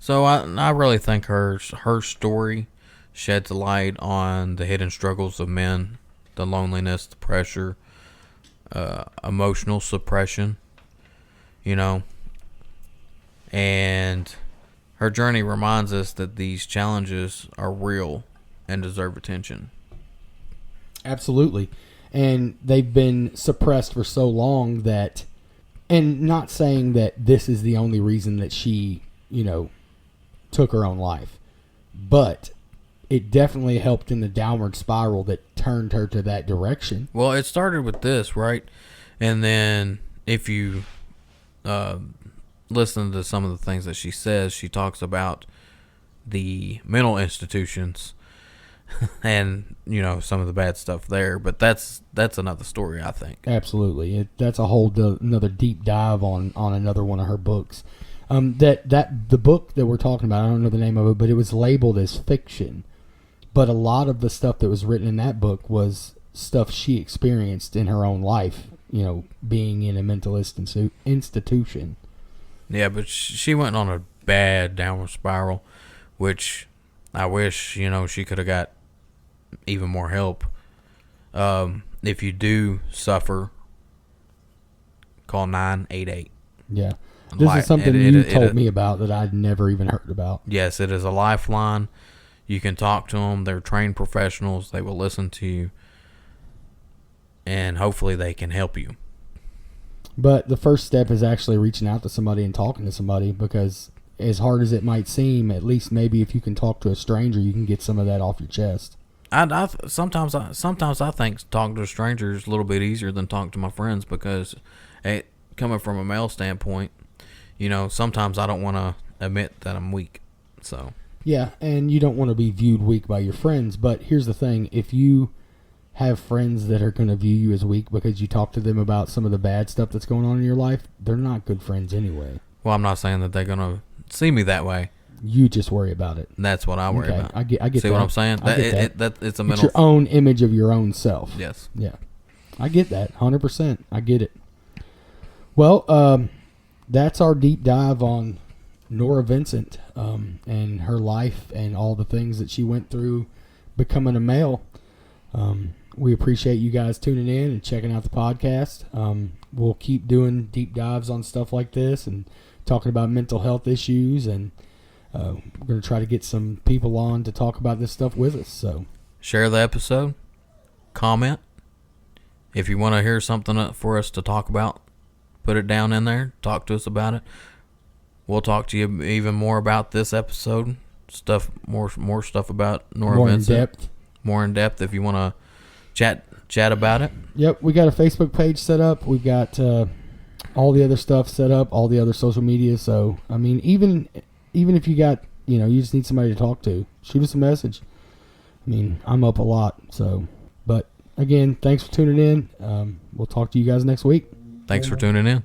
So I really think her story sheds a light on the hidden struggles of men, the loneliness, the pressure, emotional suppression, and Her journey reminds us that these challenges are real and deserve attention.
Absolutely. And they've been suppressed for so long that, and not saying that this is the only reason that she, took her own life, but it definitely helped in the downward spiral that turned her to that direction.
Well, it started with this, right? And then if you listen to some of the things that she says, she talks about the mental institutions and, some of the bad stuff there. But that's another story, I think.
Absolutely. That's a whole another deep dive on another one of her books. The book that we're talking about, I don't know the name of it, but it was labeled as fiction. But a lot of the stuff that was written in that book was stuff she experienced in her own life, being in a mental institution.
Yeah, but she went on a bad downward spiral, which I wish, she could have got even more help. If you do suffer, call 988.
Yeah. This is something you told me about that I'd never even heard about.
Yes, it is a lifeline. You can talk to them. They're trained professionals. They will listen to you. And hopefully they can help you.
But the first step is actually reaching out to somebody and talking to somebody, because as hard as it might seem, at least maybe if you can talk to a stranger, you can get some of that off your chest.
Sometimes I think talking to a stranger is a little bit easier than talking to my friends, because coming from a male standpoint, sometimes I don't want to admit that I'm weak. So
yeah, and you don't want to be viewed weak by your friends. But here's the thing: if you have friends that are going to view you as weak because you talk to them about some of the bad stuff that's going on in your life, they're not good friends anyway.
Well, I'm not saying that they're going to see me that way.
You just worry about it.
That's what I worry about.
I get
See
that.
what I'm saying? It's a mental.
It's your own image of your own self.
Yes.
Yeah. I get that. 100%. I get it. Well, that's our deep dive on Norah Vincent and her life and all the things that she went through becoming a male. We appreciate you guys tuning in and checking out the podcast. We'll keep doing deep dives on stuff like this and talking about mental health issues, and we're going to try to get some people on to talk about this stuff with us. So
share the episode, comment. If you want to hear something for us to talk about, put it down in there. Talk to us about it. We'll talk to you even more about this episode. More stuff about Norah Vincent. More in depth if you want to chat about it.
Yep, we got a Facebook page set up. We've got all the other stuff set up, all the other social media. So, I mean, even if you got, you just need somebody to talk to, shoot us a message. I mean, I'm up a lot. So, but again, thanks for tuning in. We'll talk to you guys next week.
Thanks for tuning in.